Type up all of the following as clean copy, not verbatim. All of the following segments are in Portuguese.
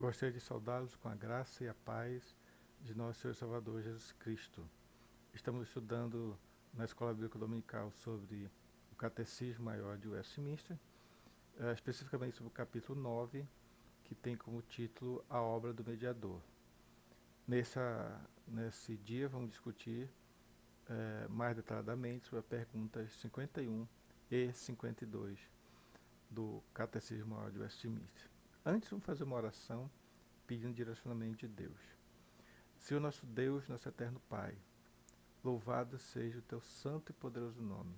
Gostaria de saudá-los com a graça e a paz de nosso Senhor e Salvador Jesus Cristo. Estamos estudando na Escola Bíblica Dominical sobre o Catecismo Maior de Westminster, especificamente sobre o capítulo 9, que tem como título A Obra do Mediador. Nesse dia vamos discutir mais detalhadamente sobre as perguntas 51 e 52 do Catecismo Maior de Westminster. Antes vamos fazer uma oração pedindo direcionamento de Deus. Senhor nosso Deus, nosso eterno Pai, louvado seja o teu santo e poderoso nome.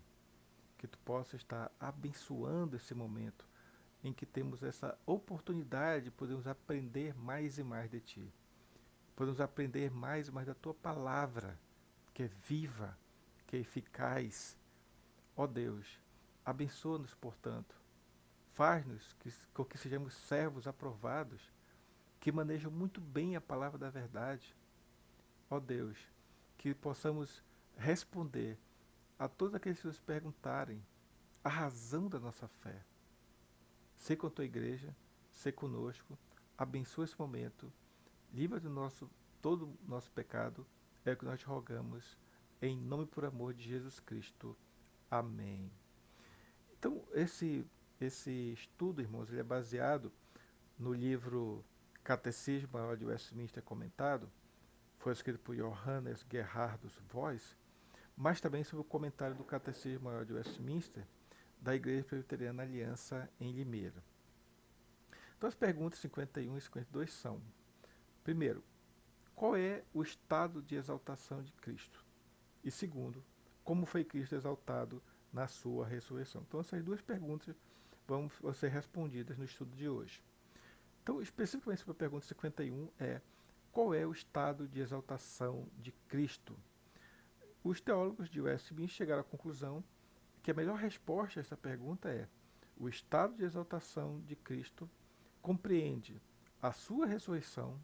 Que tu possa estar abençoando esse momento em que temos essa oportunidade de podermos aprender mais e mais de ti. Podemos aprender mais e mais da tua palavra, que é viva, que é eficaz. Ó Deus, abençoa-nos, portanto. Faz-nos com que sejamos servos aprovados, que manejam muito bem a palavra da verdade. Ó Deus, que possamos responder a todos aqueles que nos perguntarem a razão da nossa fé. Sê com a tua igreja, sê conosco, abençoa esse momento, livra do todo o nosso pecado, é o que nós te rogamos, em nome e por amor de Jesus Cristo. Amém. Então, esse estudo, irmãos, ele é baseado no livro Catecismo Maior de Westminster Comentado, foi escrito por Johannes Gerhardus Voss, mas também sobre o comentário do Catecismo Maior de Westminster, da Igreja Presbiteriana Aliança em Limeira. Então as perguntas 51 e 52 são: primeiro, qual é o estado de exaltação de Cristo? E segundo, como foi Cristo exaltado na sua ressurreição? Então essas duas perguntas vão ser respondidas no estudo de hoje. Então, especificamente sobre a pergunta 51 é: qual é o estado de exaltação de Cristo? Os teólogos de Westminster chegaram à conclusão que a melhor resposta a essa pergunta é: o estado de exaltação de Cristo compreende a sua ressurreição,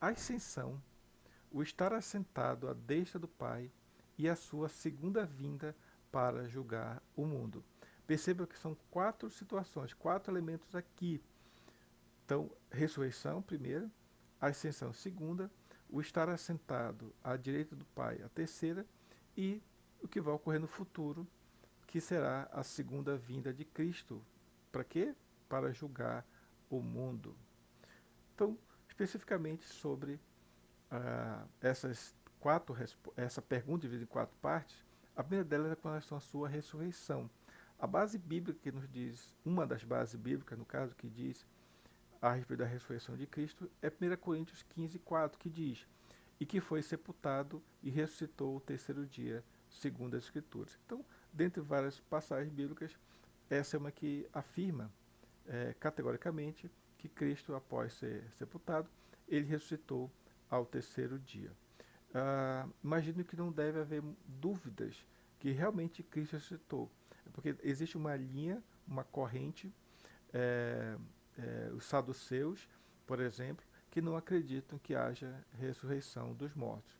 a ascensão, o estar assentado à destra do Pai e a sua segunda vinda para julgar o mundo. Perceba que são quatro situações, quatro elementos aqui. Então, ressurreição, primeira, a ascensão, segunda, o estar assentado à direita do Pai, a terceira, e o que vai ocorrer no futuro, que será a segunda vinda de Cristo. Para quê? Para julgar o mundo. Então, especificamente sobre essa pergunta dividida em quatro partes, a primeira delas é com relação à sua ressurreição. A base bíblica que nos diz, uma das bases bíblicas, no caso, que diz a respeito da ressurreição de Cristo, é 1 Coríntios 15, 4, que diz: e que foi sepultado e ressuscitou o terceiro dia, segundo as Escrituras. Então, dentre várias passagens bíblicas, essa é uma que afirma categoricamente que Cristo, após ser sepultado, ele ressuscitou ao terceiro dia. Imagino que não deve haver dúvidas que realmente Cristo ressuscitou, porque existe uma linha, uma corrente, os saduceus, por exemplo, que não acreditam que haja ressurreição dos mortos.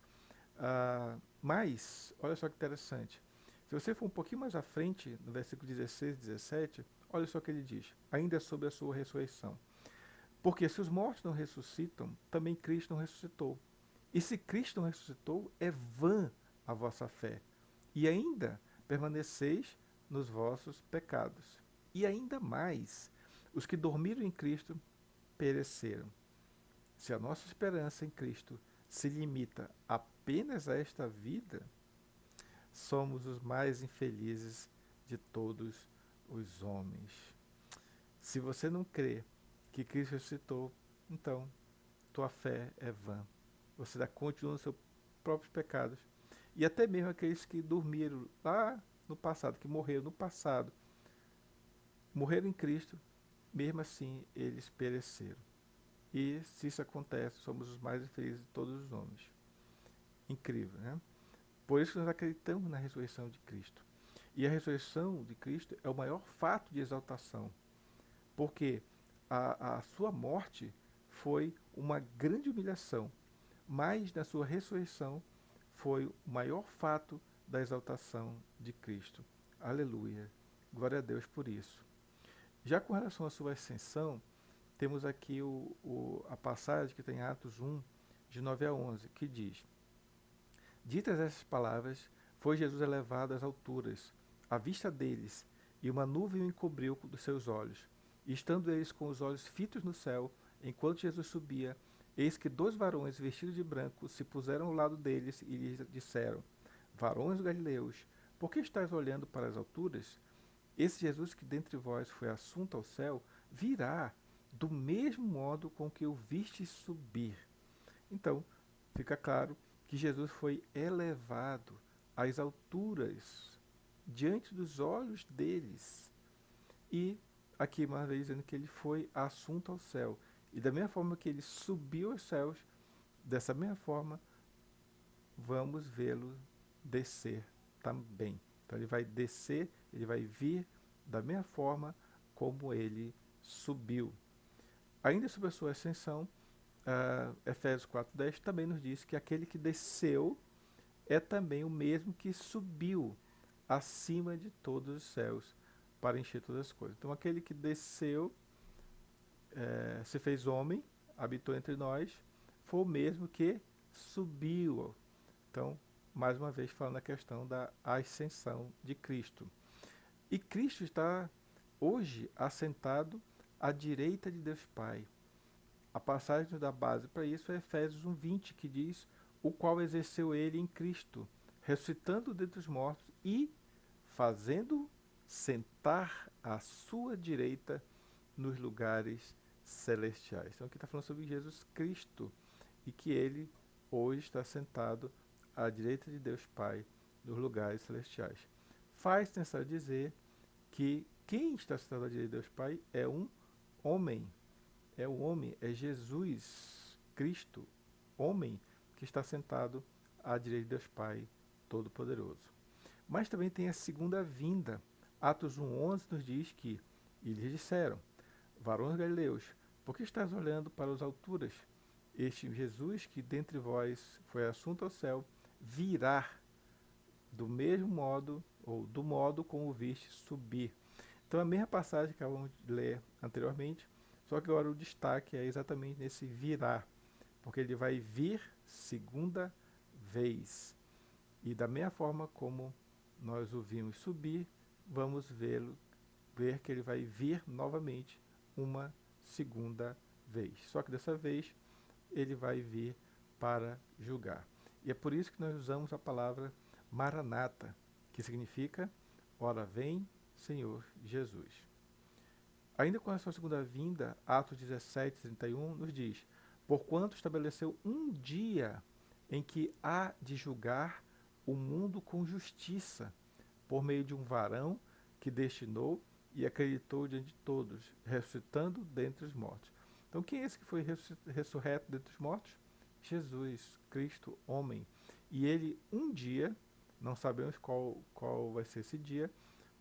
Mas, olha só que interessante, se você for um pouquinho mais à frente, no versículo 16 e 17, olha só o que ele diz, ainda sobre a sua ressurreição. Porque se os mortos não ressuscitam, também Cristo não ressuscitou. E se Cristo não ressuscitou, é vã a vossa fé. E ainda permaneceis nos vossos pecados. E ainda mais, os que dormiram em Cristo pereceram. Se a nossa esperança em Cristo se limita apenas a esta vida, somos os mais infelizes de todos os homens. Se você não crê que Cristo ressuscitou, então tua fé é vã. Você ainda continua nos seus próprios pecados. E até mesmo aqueles que dormiram lá no passado, que morreram no passado, morreram em Cristo, mesmo assim eles pereceram. E se isso acontece, somos os mais infelizes de todos os homens. Incrível, né? Por isso que nós acreditamos na ressurreição de Cristo. E a ressurreição de Cristo é o maior fato de exaltação, porque a sua morte foi uma grande humilhação, mas na sua ressurreição foi o maior fato da exaltação de Cristo. Aleluia. Glória a Deus por isso. Já com relação à sua ascensão, temos aqui a passagem que tem Atos 1, de 9 a 11, que diz: Ditas essas palavras, foi Jesus elevado às alturas, à vista deles, e uma nuvem o encobriu dos seus olhos. E estando eles com os olhos fitos no céu, enquanto Jesus subia, eis que 2 varões vestidos de branco se puseram ao lado deles e lhes disseram: Varões galileus, por que estáis olhando para as alturas? Esse Jesus que dentre vós foi assunto ao céu, virá do mesmo modo com que o vistes subir. Então, fica claro que Jesus foi elevado às alturas diante dos olhos deles. E aqui uma vez dizendo que ele foi assunto ao céu. E da mesma forma que ele subiu aos céus, dessa mesma forma vamos vê-lo descer também. Então ele vai descer, ele vai vir da mesma forma como ele subiu. Ainda sobre a sua ascensão, Efésios 4:10 também nos diz que aquele que desceu é também o mesmo que subiu acima de todos os céus para encher todas as coisas. Então aquele que desceu, se fez homem, habitou entre nós, foi o mesmo que subiu. Então, mais uma vez falando a questão da ascensão de Cristo. E Cristo está hoje assentado à direita de Deus Pai. A passagem da base para isso é Efésios 1:20, que diz: o qual exerceu ele em Cristo, ressuscitando dentre os mortos e fazendo sentar à sua direita nos lugares celestiais. Então aqui está falando sobre Jesus Cristo e que ele hoje está sentado à direita de Deus Pai nos lugares celestiais. Faz necessário dizer que quem está sentado à direita de Deus Pai é um homem. É o homem, é Jesus Cristo, homem, que está sentado à direita de Deus Pai Todo-Poderoso. Mas também tem a segunda vinda. Atos 1:11 nos diz que, e lhes disseram: Varões galileus, por que estás olhando para as alturas? Este Jesus, que dentre vós foi assunto ao céu, virá do mesmo modo, ou do modo como o viste subir. Então a mesma passagem que acabamos de ler anteriormente, só que agora o destaque é exatamente nesse virá, porque ele vai vir segunda vez. E da mesma forma como nós o vimos subir, vamos ver que ele vai vir novamente uma segunda vez. Só que dessa vez ele vai vir para julgar. E é por isso que nós usamos a palavra Maranata, que significa ora vem, Senhor Jesus. Ainda com a sua segunda vinda, Atos 17:31 nos diz: Porquanto estabeleceu um dia em que há de julgar o mundo com justiça, por meio de um varão que destinou e acreditou diante de todos, ressuscitando dentre os mortos. Então quem é esse que foi ressurreto dentre os mortos? Jesus, Cristo, homem. E ele um dia, não sabemos qual vai ser esse dia,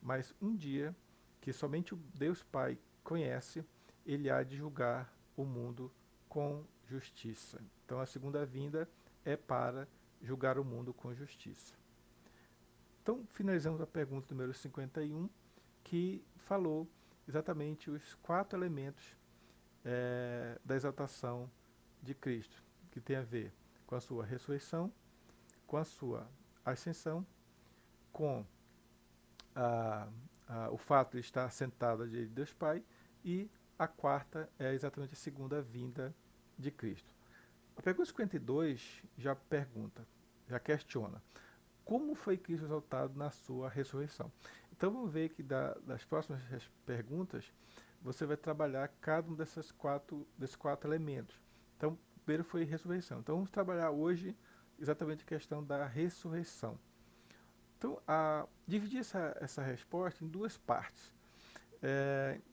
mas um dia que somente o Deus Pai conhece, ele há de julgar o mundo com justiça. Então a segunda vinda é para julgar o mundo com justiça. Então finalizamos a pergunta número 51, que falou exatamente os 4 elementos da exaltação de Cristo, que tem a ver com a sua ressurreição, com a sua ascensão, com o fato de estar sentado à direita de Deus Pai, e a quarta é exatamente a segunda vinda de Cristo. A pergunta 52 já pergunta, já questiona: como foi Cristo exaltado na sua ressurreição? Então vamos ver que das próximas perguntas você vai trabalhar cada um desses quatro elementos. Então, primeiro foi ressurreição. Então vamos trabalhar hoje exatamente a questão da ressurreição. Então, dividir essa resposta em 2 partes.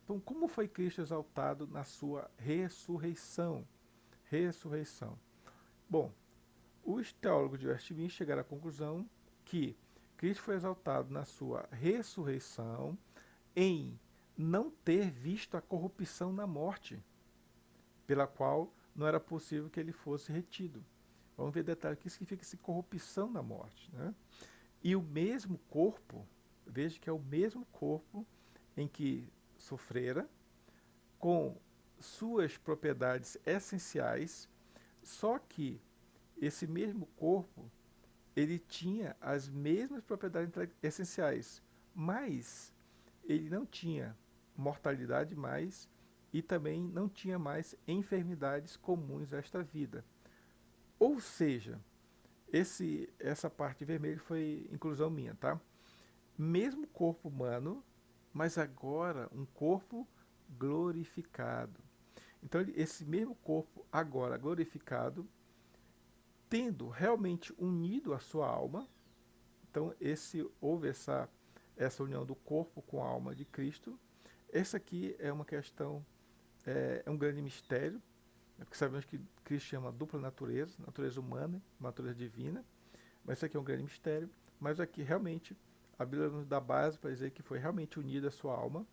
Então, como foi Cristo exaltado na sua ressurreição? Ressurreição. Bom, os teólogos de Westminster chegaram à conclusão que Cristo foi exaltado na sua ressurreição em não ter visto a corrupção na morte, pela qual não era possível que ele fosse retido. Vamos ver detalhe, o que significa essa corrupção na morte, né? E o mesmo corpo, veja que é o mesmo corpo em que sofrera, com suas propriedades essenciais, só que esse mesmo corpo, ele tinha as mesmas propriedades essenciais, mas ele não tinha mortalidade mais e também não tinha mais enfermidades comuns a esta vida. Ou seja, essa parte vermelha foi inclusão minha, tá? Mesmo corpo humano, mas agora um corpo glorificado. Então, esse mesmo corpo, agora glorificado, tendo realmente unido a sua alma, então houve essa união do corpo com a alma de Cristo. Essa aqui é uma questão, é um grande mistério, porque sabemos que Cristo tinha uma dupla natureza, natureza humana e natureza divina, mas isso aqui é um grande mistério. Mas aqui realmente a Bíblia nos dá base para dizer que foi realmente unida a sua alma.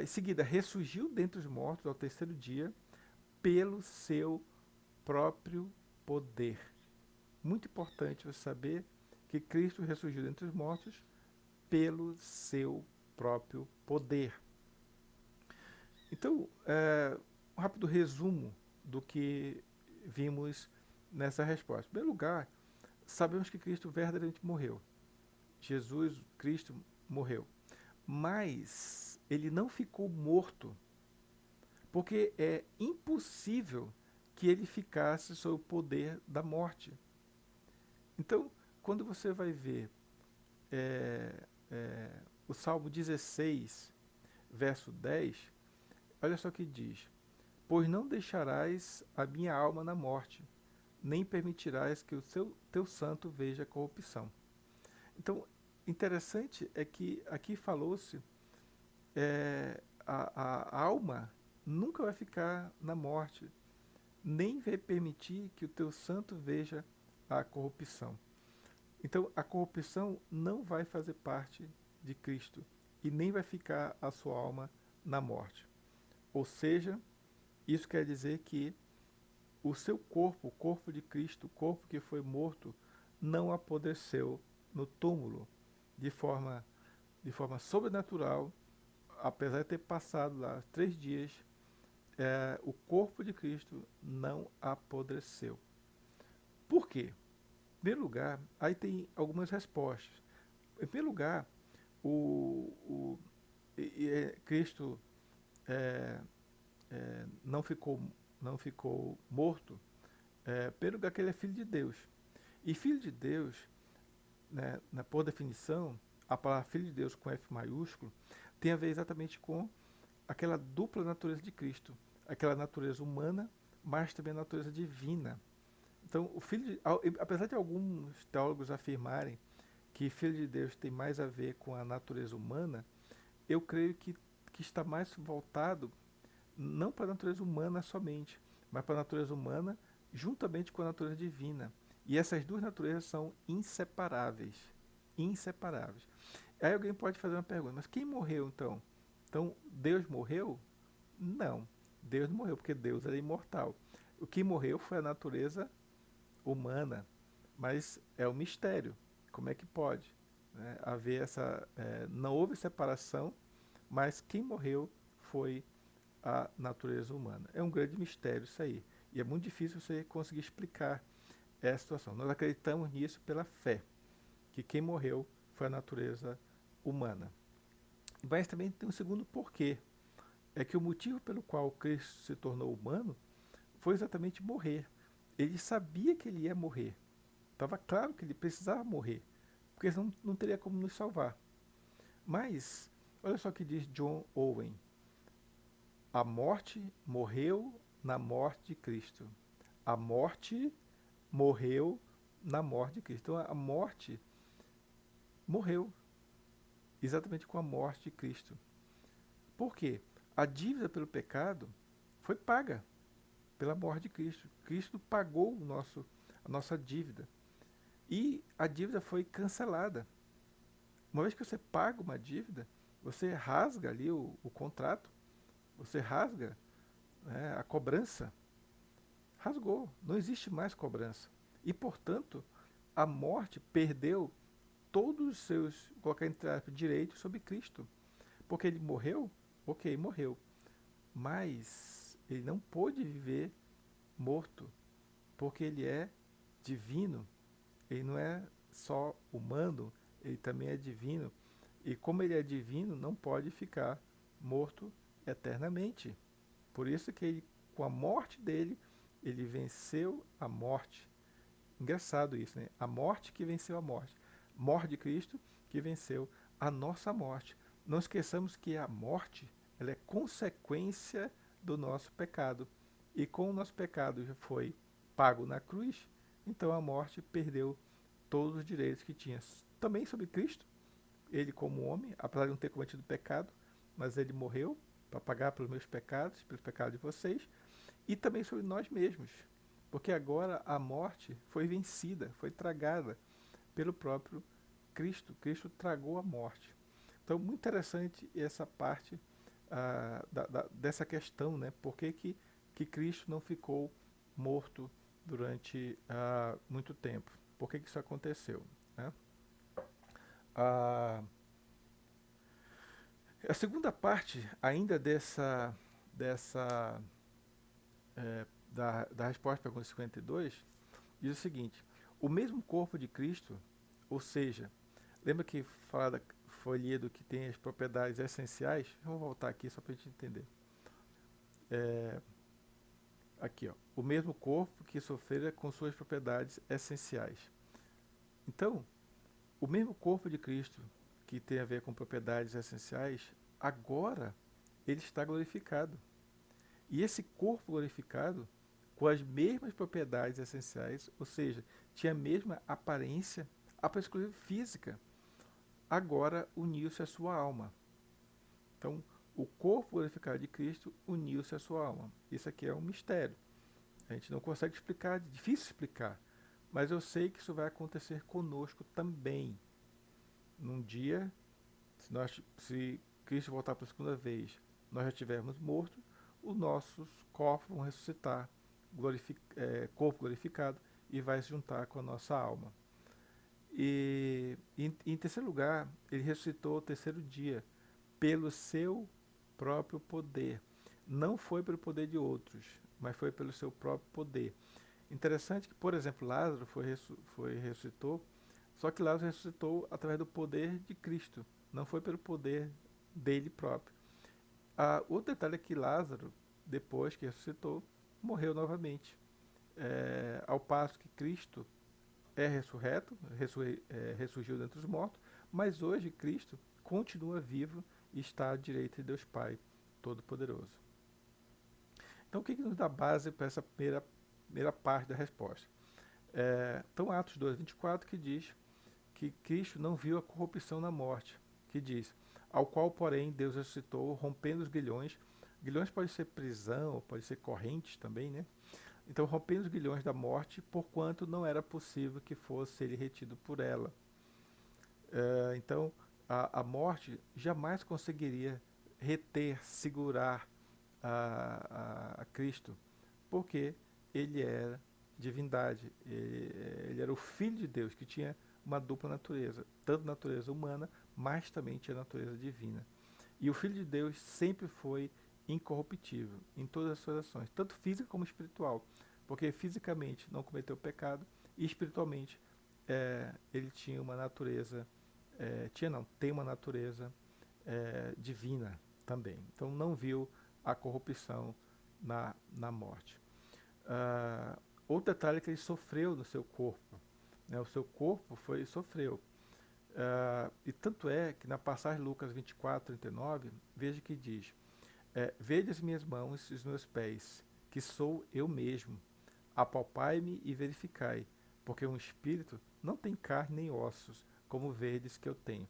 Em seguida, ressurgiu dentre os mortos ao terceiro dia pelo seu próprio poder. Muito importante você saber que Cristo ressurgiu dentre os mortos pelo seu próprio poder. Então, um rápido resumo do que vimos nessa resposta. Em primeiro lugar, sabemos que Cristo verdadeiramente morreu. Jesus, Cristo, morreu. Mas ele não ficou morto, porque é impossível que ele ficasse sob o poder da morte. Então, quando você vai ver o Salmo 16, verso 10, olha só o que diz: Pois não deixarás a minha alma na morte, nem permitirás que o teu santo veja corrupção. Então, interessante é que aqui falou-se, a alma nunca vai ficar na morte, nem vai permitir que o teu santo veja a corrupção. Então, a corrupção não vai fazer parte de Cristo e nem vai ficar a sua alma na morte. Ou seja, isso quer dizer que o seu corpo, o corpo de Cristo, o corpo que foi morto, não apodreceu no túmulo de forma sobrenatural, apesar de ter passado lá 3 dias, o corpo de Cristo não apodreceu. Por quê? Em primeiro lugar, aí tem algumas respostas. Em primeiro lugar, Cristo é, não ficou morto, pelo lugar que ele é filho de Deus. E filho de Deus, né, por definição, a palavra filho de Deus com F maiúsculo tem a ver exatamente com aquela dupla natureza de Cristo, aquela natureza humana, mas também a natureza divina. Então, apesar de alguns teólogos afirmarem que filho de Deus tem mais a ver com a natureza humana, eu creio que está mais voltado não para a natureza humana somente, mas para a natureza humana juntamente com a natureza divina. E essas duas naturezas são inseparáveis. Inseparáveis. Aí alguém pode fazer uma pergunta, mas quem morreu então? Então, Deus morreu? Não, Deus não morreu, porque Deus era imortal. O que morreu foi a natureza humana, mas é um mistério. Como é que pode, né, haver essa... não houve separação, mas quem morreu foi a natureza humana. É um grande mistério isso aí. E é muito difícil você conseguir explicar essa situação. Nós acreditamos nisso pela fé, que quem morreu foi a natureza humana. Mas também tem um segundo porquê. É que o motivo pelo qual Cristo se tornou humano foi exatamente morrer. Ele sabia que ele ia morrer. Estava claro que ele precisava morrer, porque senão não teria como nos salvar. Mas, olha só o que diz John Owen. A morte morreu na morte de Cristo. A morte morreu na morte de Cristo. Então a morte morreu exatamente com a morte de Cristo. Por quê? A dívida pelo pecado foi paga pela morte de Cristo. Cristo pagou a nossa dívida. E a dívida foi cancelada. Uma vez que você paga uma dívida, você rasga ali o contrato, você rasga, né, a cobrança. Rasgou, não existe mais cobrança. E, portanto, a morte perdeu todos os seus, vou colocar entre aspas, direitos sobre Cristo. Porque ele morreu, ok, morreu. Mas ele não pôde viver morto, porque ele é divino. Ele não é só humano, ele também é divino. E como ele é divino, não pode ficar morto eternamente. Por isso que ele, com a morte dele, ele venceu a morte. Engraçado isso, né? A morte que venceu a morte. Morte de Cristo que venceu a nossa morte. Não esqueçamos que a morte, ela é consequência do nosso pecado. E como o nosso pecado já foi pago na cruz, então a morte perdeu todos os direitos que tinha. Também sobre Cristo, ele como homem, apesar de não ter cometido pecado, mas ele morreu para pagar pelos meus pecados, pelos pecados de vocês, e também sobre nós mesmos, porque agora a morte foi vencida, foi tragada pelo próprio Cristo. Cristo tragou a morte. Então, muito interessante essa parte dessa questão, né? Por que Cristo não ficou morto durante muito tempo? Por que isso aconteceu? Né? A, a segunda parte, ainda dessa da resposta para a pergunta 52, diz o seguinte: o mesmo corpo de Cristo, ou seja, lembra que foi lido que tem as propriedades essenciais? Vamos voltar aqui só para a gente entender. Aqui, ó, o mesmo corpo que sofrera com suas propriedades essenciais. Então, o mesmo corpo de Cristo que tem a ver com propriedades essenciais, agora ele está glorificado. E esse corpo glorificado, com as mesmas propriedades essenciais, ou seja, tinha a mesma aparência física, agora uniu-se à sua alma. Então, o corpo glorificado de Cristo uniu-se à sua alma. Isso aqui é um mistério. A gente não consegue explicar, é difícil explicar. Mas eu sei que isso vai acontecer conosco também. Num dia, se Cristo voltar pela segunda vez, nós já estivermos mortos, os nossos corpos vão ressuscitar, corpo glorificado, e vai se juntar com a nossa alma. E em terceiro lugar, ele ressuscitou ao terceiro dia, pelo seu próprio poder. Não foi pelo poder de outros, mas foi pelo seu próprio poder. Interessante que, por exemplo, Lázaro ressuscitou, só que Lázaro ressuscitou através do poder de Cristo, não foi pelo poder dele próprio. Outro detalhe é que Lázaro, depois que ressuscitou, morreu novamente. Ao passo que Cristo é ressurreto, ressurgiu dentre os mortos, mas hoje Cristo continua vivo e está à direita de Deus Pai Todo-Poderoso. Então, o que nos dá base para essa primeira parte da resposta? Então, Atos 2:24, que diz que Cristo não viu a corrupção na morte, que diz, ao qual, porém, Deus ressuscitou, rompendo os grilhões. Grilhões pode ser prisão, pode ser correntes também, né? Então, rompendo os grilhões da morte, porquanto não era possível que fosse ele retido por ela. Então, a morte jamais conseguiria reter, segurar a Cristo, porque ele era divindade, ele era o Filho de Deus, que tinha uma dupla natureza, tanto natureza humana, mas também tinha natureza divina. E o Filho de Deus sempre foi incorruptível em todas as suas ações, tanto física como espiritual, porque fisicamente não cometeu pecado e espiritualmente ele tinha uma natureza, tem uma natureza divina também. Então não viu a corrupção na morte. Outro detalhe é que ele sofreu no seu corpo. Né? O seu corpo sofreu. E tanto é que na passagem Lucas 24:39, veja que diz: vede as minhas mãos e os meus pés, que sou eu mesmo. Apalpai-me e verificai, porque um espírito não tem carne nem ossos, como vedes que eu tenho.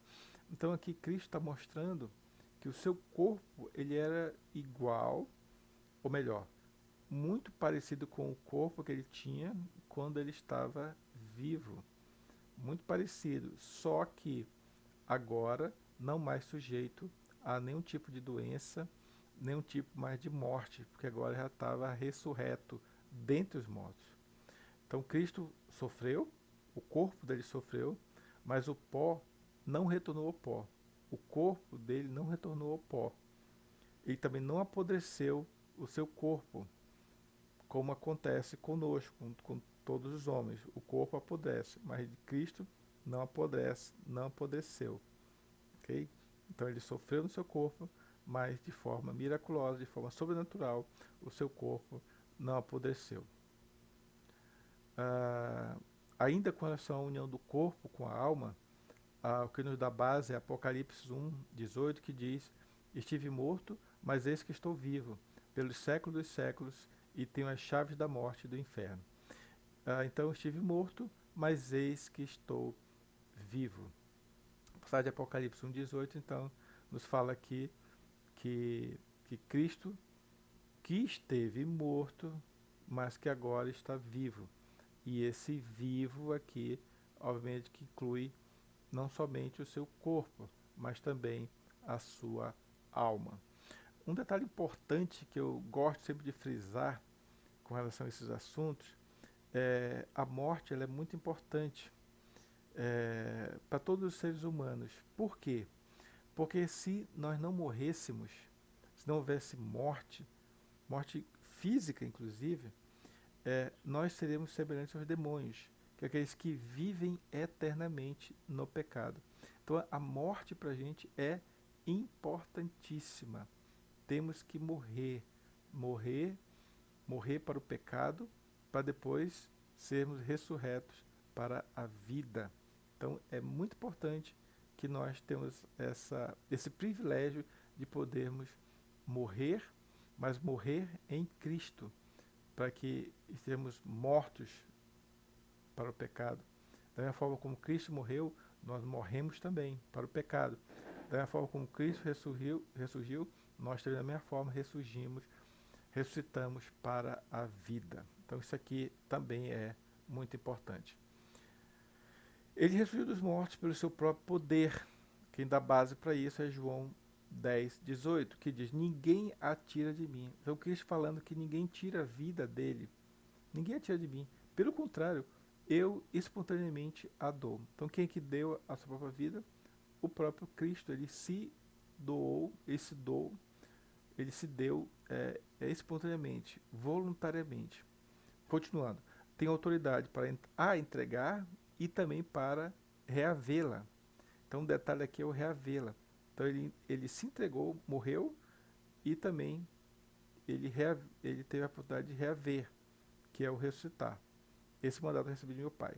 Então aqui Cristo está mostrando que o seu corpo ele era igual, ou melhor, muito parecido com o corpo que ele tinha quando ele estava vivo. Muito parecido, só que agora não mais sujeito a nenhum tipo de doença, nenhum tipo mais de morte, porque agora já estava ressurreto dentre os mortos. Então Cristo sofreu, o corpo dele sofreu, mas o pó não retornou ao pó. O corpo dele não retornou ao pó. Ele também não apodreceu o seu corpo, como acontece conosco, com todos os homens. O corpo apodrece, mas de Cristo não apodrece, não apodreceu. Ok? Então ele sofreu no seu corpo, mas de forma miraculosa, de forma sobrenatural, o seu corpo não apodreceu. Ah, ainda com relação à união do corpo com a alma, o que nos dá base é Apocalipse 1:18, que diz: Estive morto, mas eis que estou vivo, pelos séculos dos séculos, e tenho as chaves da morte e do inferno. Então estive morto, mas eis que estou vivo. A passagem de Apocalipse 1:18, então, nos fala aqui que Cristo, que esteve morto, mas que agora está vivo. E esse vivo aqui, obviamente, que inclui não somente o seu corpo, mas também a sua alma. Um detalhe importante que eu gosto sempre de frisar com relação a esses assuntos é a morte. Ela é muito importante para todos os seres humanos. Por quê? Porque se nós não morrêssemos, se não houvesse morte, morte física inclusive, nós seríamos semelhantes aos demônios, que é aqueles que vivem eternamente no pecado. Então a morte para a gente é importantíssima. Temos que morrer, morrer para o pecado, para depois sermos ressurretos para a vida. Então é muito importante que nós temos esse privilégio de podermos morrer, mas morrer em Cristo, para que estejamos mortos para o pecado. Da mesma forma como Cristo morreu, nós morremos também para o pecado. Da mesma forma como Cristo ressurgiu, nós também da mesma forma ressuscitamos para a vida. Então isso aqui também é muito importante. Ele ressurgiu dos mortos pelo seu próprio poder. Quem dá base para isso é João 10:18, que diz: ninguém a tira de mim. Então Cristo falando que ninguém tira a vida dele. Ninguém a tira de mim. Pelo contrário, eu espontaneamente a dou. Então quem é que deu a sua própria vida? O próprio Cristo. Ele se doou, ele se deu espontaneamente, voluntariamente. Continuando, tem autoridade para a entregar e também para reavê-la. Então o detalhe aqui é o reavê-la. Então ele se entregou, morreu, e também ele teve a oportunidade de reaver, que é o ressuscitar. Esse mandato eu recebi de meu Pai.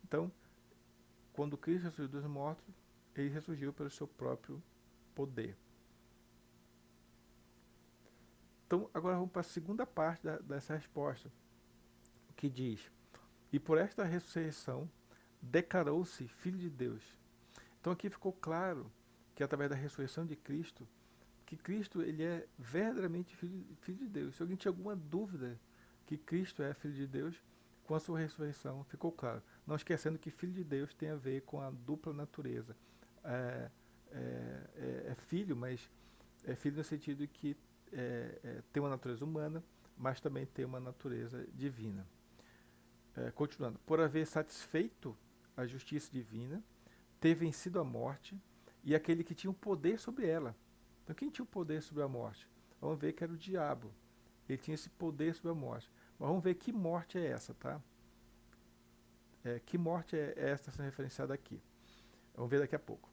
Então, quando Cristo ressurgiu dos mortos, ele ressurgiu pelo seu próprio poder. Então, agora vamos para a segunda parte dessa resposta, que diz: e por esta ressurreição declarou-se Filho de Deus. Então aqui ficou claro que através da ressurreição de Cristo, que Cristo ele é verdadeiramente filho de Deus. Se alguém tinha alguma dúvida que Cristo é Filho de Deus, com a sua ressurreição ficou claro. Não esquecendo que Filho de Deus tem a ver com a dupla natureza. É filho, mas é filho no sentido de que tem uma natureza humana, mas também tem uma natureza divina. Continuando, por haver satisfeito a justiça divina, ter vencido a morte e aquele que tinha o poder sobre ela. Então, quem tinha o poder sobre a morte? Vamos ver que era o diabo. Ele tinha esse poder sobre a morte. Mas vamos ver que morte é essa, tá? Que morte é essa sendo referenciada aqui? Vamos ver daqui a pouco.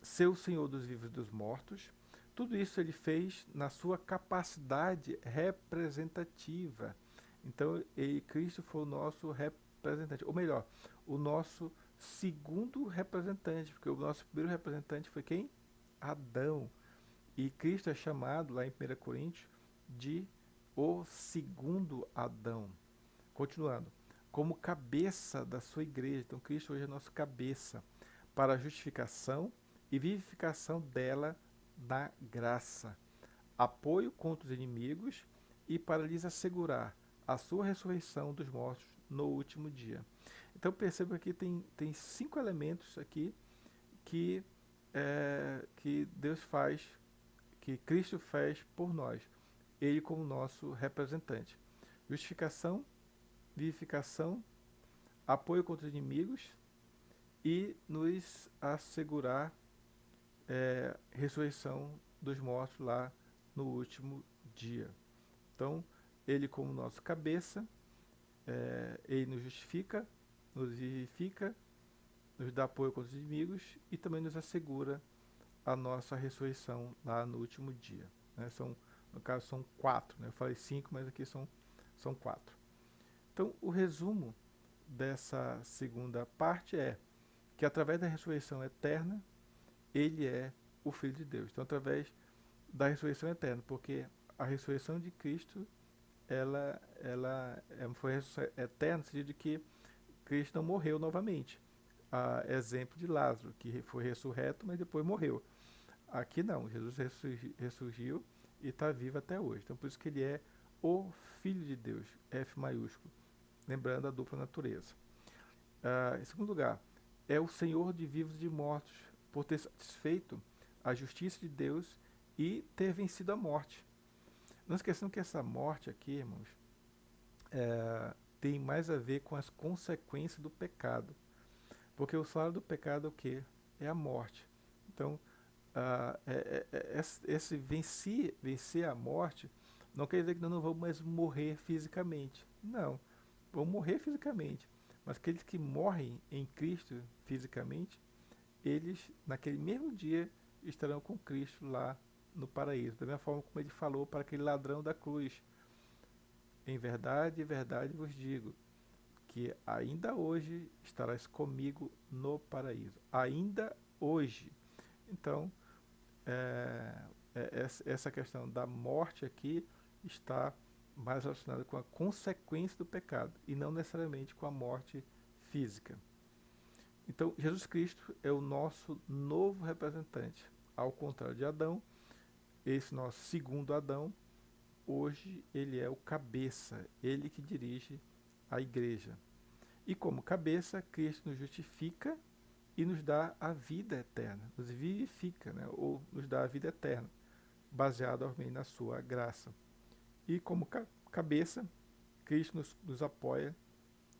Ser o Senhor dos vivos e dos mortos. Tudo isso ele fez na sua capacidade representativa. Então, Cristo foi o nosso representante. Ou melhor, o nosso segundo representante, porque o nosso primeiro representante foi quem? Adão. E Cristo é chamado, lá em 1 Coríntios, de o segundo Adão. Continuando, como cabeça da sua igreja. Então, Cristo hoje é nosso cabeça para a justificação e vivificação dela na graça, apoio contra os inimigos e para lhes assegurar a sua ressurreição dos mortos no último dia. Então perceba que tem 5 elementos aqui que Deus faz, que Cristo fez por nós, ele como nosso representante: justificação, vivificação, apoio contra os inimigos e nos assegurar ressurreição dos mortos lá no último dia. Então, ele como nosso cabeça, ele nos justifica, nos vivifica, nos dá apoio contra os inimigos e também nos assegura a nossa ressurreição lá no último dia. Né? No caso, são 4. Né? Eu falei 5, mas aqui são 4. Então, o resumo dessa segunda parte é que através da ressurreição eterna, ele é o Filho de Deus. Então, através da ressurreição eterna, porque a ressurreição de Cristo, foi eterna no sentido de que Cristo não morreu novamente. Exemplo de Lázaro, que foi ressurreto, mas depois morreu. Aqui não, Jesus ressurgiu e está vivo até hoje. Então, por isso que ele é o Filho de Deus, F maiúsculo, lembrando a dupla natureza. Em segundo lugar, é o Senhor de vivos e de mortos, por ter satisfeito a justiça de Deus e ter vencido a morte. Não esqueçam que essa morte aqui, irmãos, tem mais a ver com as consequências do pecado. Porque o salário do pecado é o quê? É a morte. Então, esse vencer a morte não quer dizer que nós não vamos mais morrer fisicamente. Não, vamos morrer fisicamente. Mas aqueles que morrem em Cristo fisicamente, eles, naquele mesmo dia, estarão com Cristo lá no paraíso. Da mesma forma como ele falou para aquele ladrão da cruz. Em verdade vos digo, que ainda hoje estarás comigo no paraíso. Ainda hoje. Então, essa questão da morte aqui está mais relacionada com a consequência do pecado e não necessariamente com a morte física. Então, Jesus Cristo é o nosso novo representante. Ao contrário de Adão, esse nosso segundo Adão, hoje ele é o cabeça, ele que dirige a igreja. E como cabeça, Cristo nos justifica e nos dá a vida eterna, nos vivifica, né? Ou nos dá a vida eterna, baseado também na sua graça. E como cabeça, Cristo nos apoia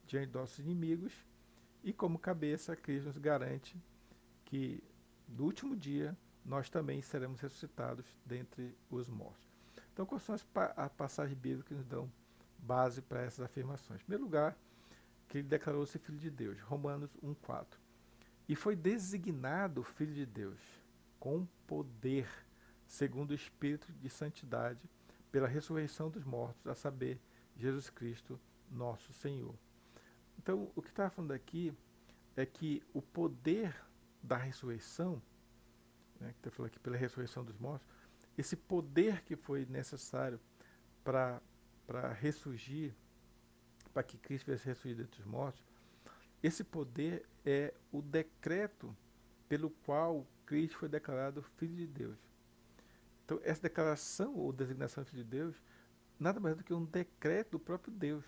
diante dos nossos inimigos e como cabeça, Cristo nos garante que no último dia nós também seremos ressuscitados dentre os mortos. Então, quais são as passagens bíblicas que nos dão base para essas afirmações? Em primeiro lugar, que ele declarou-se Filho de Deus, Romanos 1,4. E foi designado Filho de Deus, com poder, segundo o Espírito de Santidade, pela ressurreição dos mortos, a saber, Jesus Cristo, nosso Senhor. Então, o que está falando aqui é que o poder da ressurreição, né, que está falando aqui pela ressurreição dos mortos, esse poder que foi necessário para ressurgir, para que Cristo viesse ressurgir dentre os mortos, esse poder é o decreto pelo qual Cristo foi declarado Filho de Deus. Então, essa declaração ou designação de Filho de Deus nada mais do que um decreto do próprio Deus.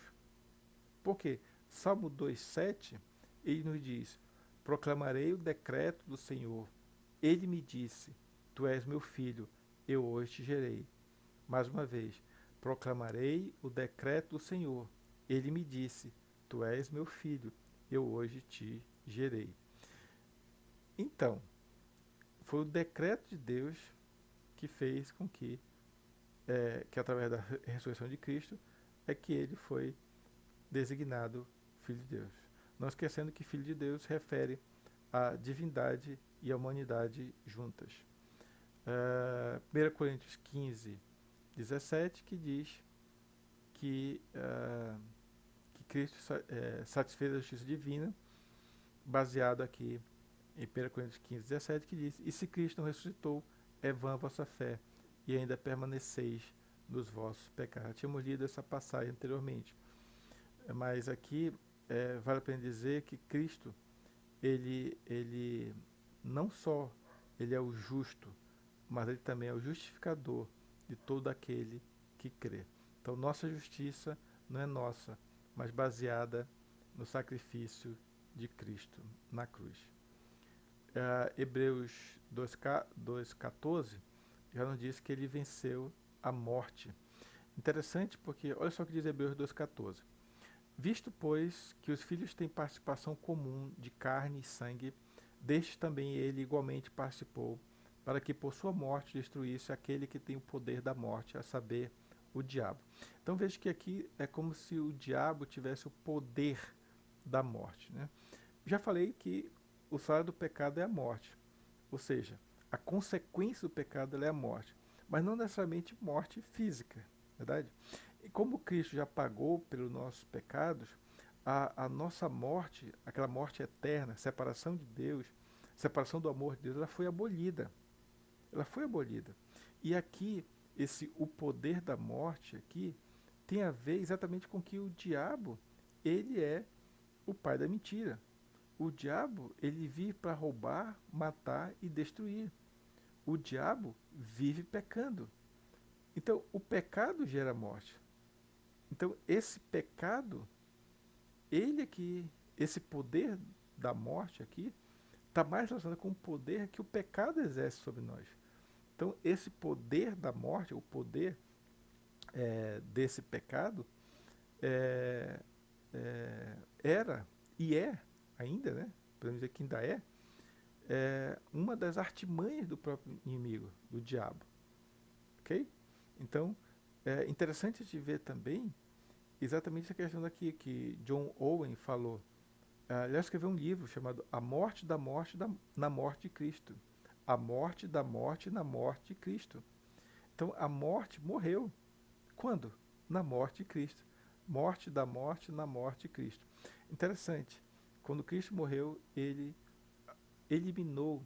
Por quê? Salmo 2,7, ele nos diz: proclamarei o decreto do Senhor. Ele me disse: tu és meu filho, eu hoje te gerei. Mais uma vez, proclamarei o decreto do Senhor. Ele me disse: tu és meu filho, eu hoje te gerei. Então, foi o decreto de Deus que fez com que através da ressurreição de Cristo, é que ele foi designado Filho de Deus. Não esquecendo que Filho de Deus refere à divindade e à humanidade juntas. 1 Coríntios 15, 17, que diz que Cristo satisfez a justiça divina, baseado aqui em 1 Coríntios 15, 17, que diz: e se Cristo não ressuscitou, é vã a vossa fé, e ainda permaneceis nos vossos pecados. Tínhamos lido essa passagem anteriormente, mas aqui vale a pena dizer que Cristo, ele não só ele é o justo, mas ele também é o justificador de todo aquele que crê. Então, nossa justiça não é nossa, mas baseada no sacrifício de Cristo na cruz. Hebreus 2,14 já nos diz que ele venceu a morte. Interessante porque, olha só o que diz Hebreus 2,14. Visto, pois, que os filhos têm participação comum de carne e sangue, destes também ele igualmente participou, para que por sua morte destruísse aquele que tem o poder da morte, a saber, o diabo. Então veja que aqui é como se o diabo tivesse o poder da morte, né? Já falei que o salário do pecado é a morte, ou seja, a consequência do pecado ela é a morte, mas não necessariamente morte física, verdade? E como Cristo já pagou pelos nossos pecados, a nossa morte, aquela morte eterna, separação de Deus, separação do amor de Deus, ela foi abolida. Ela foi abolida. E aqui, o poder da morte aqui tem a ver exatamente com que o diabo, ele é o pai da mentira. O diabo, ele vive para roubar, matar e destruir. O diabo vive pecando. Então, o pecado gera morte. Então, esse pecado, ele aqui, esse poder da morte aqui, está mais relacionado com o poder que o pecado exerce sobre nós. Então, esse poder da morte, o poder desse pecado, é, era e é ainda, né? Podemos dizer que ainda uma das artimanhas do próprio inimigo, do diabo. Ok? Então, é interessante de ver também exatamente essa questão daqui que John Owen falou. Ele escreveu um livro chamado A Morte da Morte na Morte de Cristo. A Morte da Morte na Morte de Cristo. Então, a morte morreu. Quando? Na morte de Cristo. Morte da morte na morte de Cristo. Interessante. Quando Cristo morreu, ele eliminou,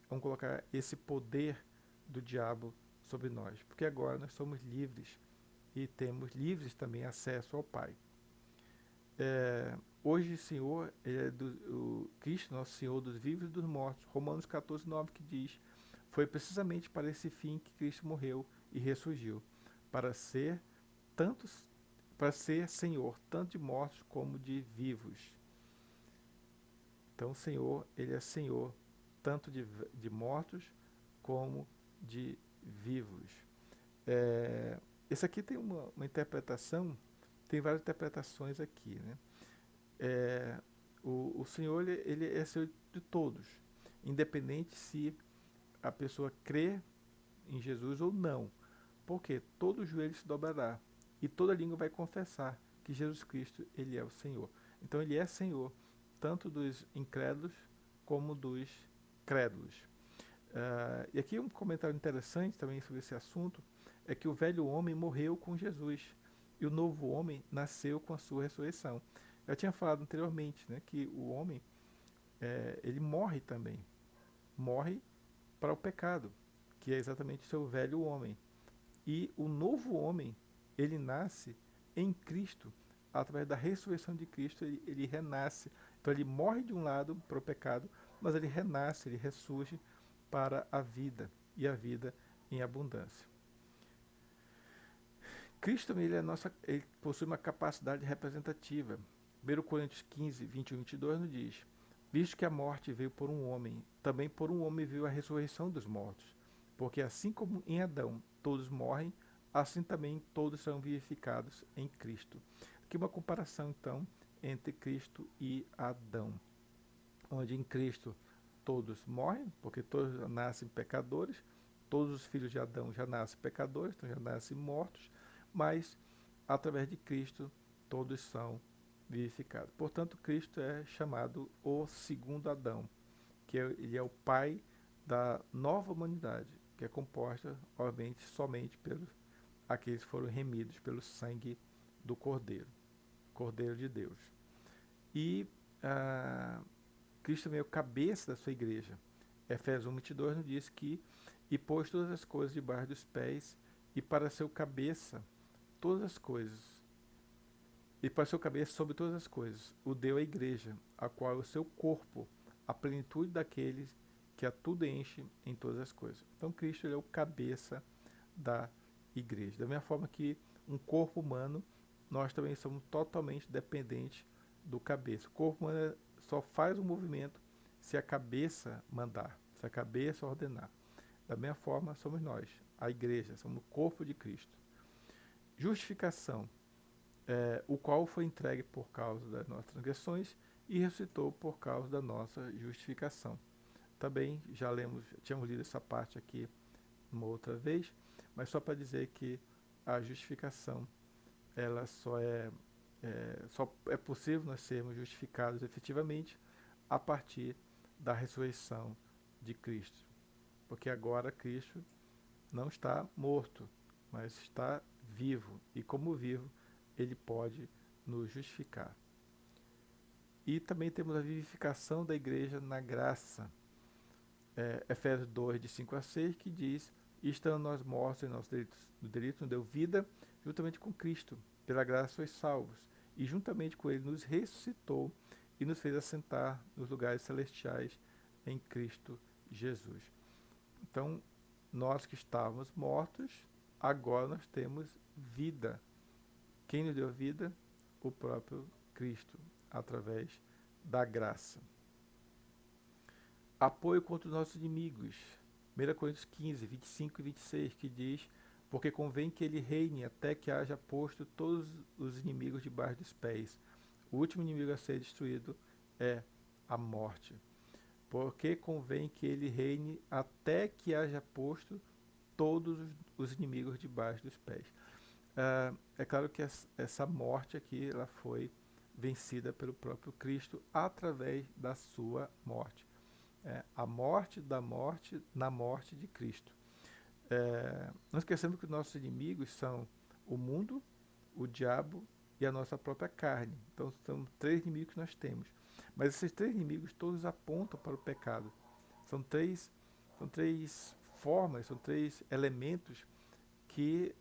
vamos colocar, esse poder do diabo sobre nós. Porque agora nós somos livres e temos livres também acesso ao Pai. Hoje o Senhor, ele é o Cristo, nosso Senhor dos vivos e dos mortos. Romanos 14, 9, que diz: foi precisamente para esse fim que Cristo morreu e ressurgiu, para ser tantos, para ser Senhor, tanto de mortos como de vivos. Então o Senhor, ele é Senhor, tanto de mortos como de vivos. Esse aqui tem uma interpretação, tem várias interpretações aqui, né? O Senhor, ele é Senhor de todos, independente se a pessoa crê em Jesus ou não. Porque todo joelho se dobrará e toda língua vai confessar que Jesus Cristo, ele é o Senhor. Então ele é Senhor tanto dos incrédulos como dos crédulos. E aqui um comentário interessante também sobre esse assunto é que o velho homem morreu com Jesus e o novo homem nasceu com a sua ressurreição. Eu tinha falado anteriormente, né, que o homem ele morre também, morre para o pecado, que é exatamente o seu velho homem. E o novo homem, ele nasce em Cristo, através da ressurreição de Cristo, ele renasce. Então ele morre de um lado para o pecado, mas ele renasce, ele ressurge para a vida, e a vida em abundância. Cristo também, ele possui uma capacidade representativa. 1 Coríntios 15, 21 e 22 nos diz: visto que a morte veio por um homem, também por um homem veio a ressurreição dos mortos. Porque assim como em Adão todos morrem, assim também todos são vivificados em Cristo. Aqui uma comparação, então, entre Cristo e Adão. Onde em Cristo todos morrem, porque todos nascem pecadores, todos os filhos de Adão já nascem pecadores, então já nascem mortos, mas através de Cristo todos são vivificados. Portanto, Cristo é chamado o segundo Adão, que ele é o pai da nova humanidade, que é composta, obviamente, somente pelos aqueles que foram remidos pelo sangue do Cordeiro, Cordeiro de Deus. E Cristo também é o cabeça da sua igreja. Efésios 1:22 nos diz que e pôs todas as coisas debaixo dos pés e para seu cabeça todas as coisas. E para seu cabeça sobre todas as coisas, o deu à igreja, a qual é o seu corpo, a plenitude daqueles que a tudo enche em todas as coisas. Então Cristo ele é o cabeça da igreja. Da mesma forma que um corpo humano, nós também somos totalmente dependentes do cabeça. O corpo humano só faz o movimento se a cabeça mandar, se a cabeça ordenar. Da mesma forma somos nós, a igreja, somos o corpo de Cristo. Justificação, o qual foi entregue por causa das nossas transgressões e ressuscitou por causa da nossa justificação. Também tínhamos lido essa parte aqui uma outra vez, mas só para dizer que a justificação ela só é possível nós sermos justificados efetivamente a partir da ressurreição de Cristo. Porque agora Cristo não está morto, mas está vivo. E como vivo, ele pode nos justificar. E também temos a vivificação da igreja na graça. Efésios 2, de 5 a 6, que diz: "E estando nós mortos em nossos delitos, nos deu vida juntamente com Cristo. Pela graça sois salvos. E juntamente com ele nos ressuscitou e nos fez assentar nos lugares celestiais em Cristo Jesus." Então, nós que estávamos mortos, agora nós temos vida. Quem nos deu vida? O próprio Cristo, através da graça. Apoio contra os nossos inimigos. 1 Coríntios 15, 25 e 26, que diz: "Porque convém que ele reine até que haja posto todos os inimigos debaixo dos pés." O último inimigo a ser destruído é a morte. Porque convém que ele reine até que haja posto todos os inimigos debaixo dos pés. É claro que essa morte aqui ela foi vencida pelo próprio Cristo através da sua morte. A morte da morte na morte de Cristo. Não esquecemos que os nossos inimigos são o mundo, o diabo e a nossa própria carne. Então são 3 inimigos que nós temos. Mas esses 3 inimigos todos apontam para o pecado. São três formas, são 3 elementos que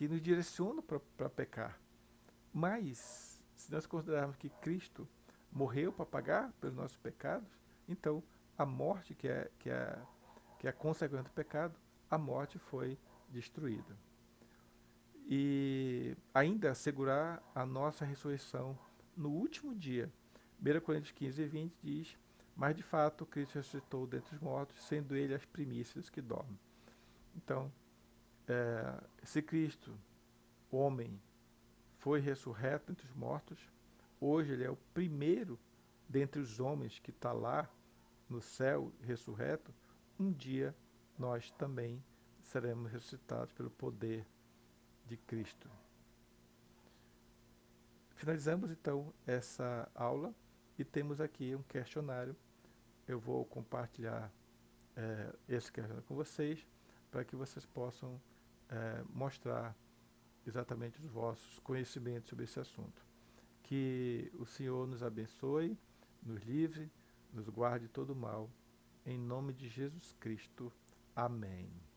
nos direcionam para pecar. Mas, se nós considerarmos que Cristo morreu para pagar pelos nossos pecados, então a morte, que é a consequência do pecado, a morte foi destruída. E ainda assegurar a nossa ressurreição no último dia. 1 Coríntios 15 e 20 diz: "Mas de fato Cristo ressuscitou dentre os mortos, sendo ele as primícias que dormem." Então, se Cristo, homem, foi ressurreto entre os mortos, hoje ele é o primeiro dentre os homens que está lá no céu ressurreto. Um dia nós também seremos ressuscitados pelo poder de Cristo. Finalizamos então essa aula e temos aqui um questionário. Eu vou compartilhar esse questionário com vocês para que vocês possam mostrar exatamente os vossos conhecimentos sobre esse assunto. Que o Senhor nos abençoe, nos livre, nos guarde de todo mal. Em nome de Jesus Cristo. Amém.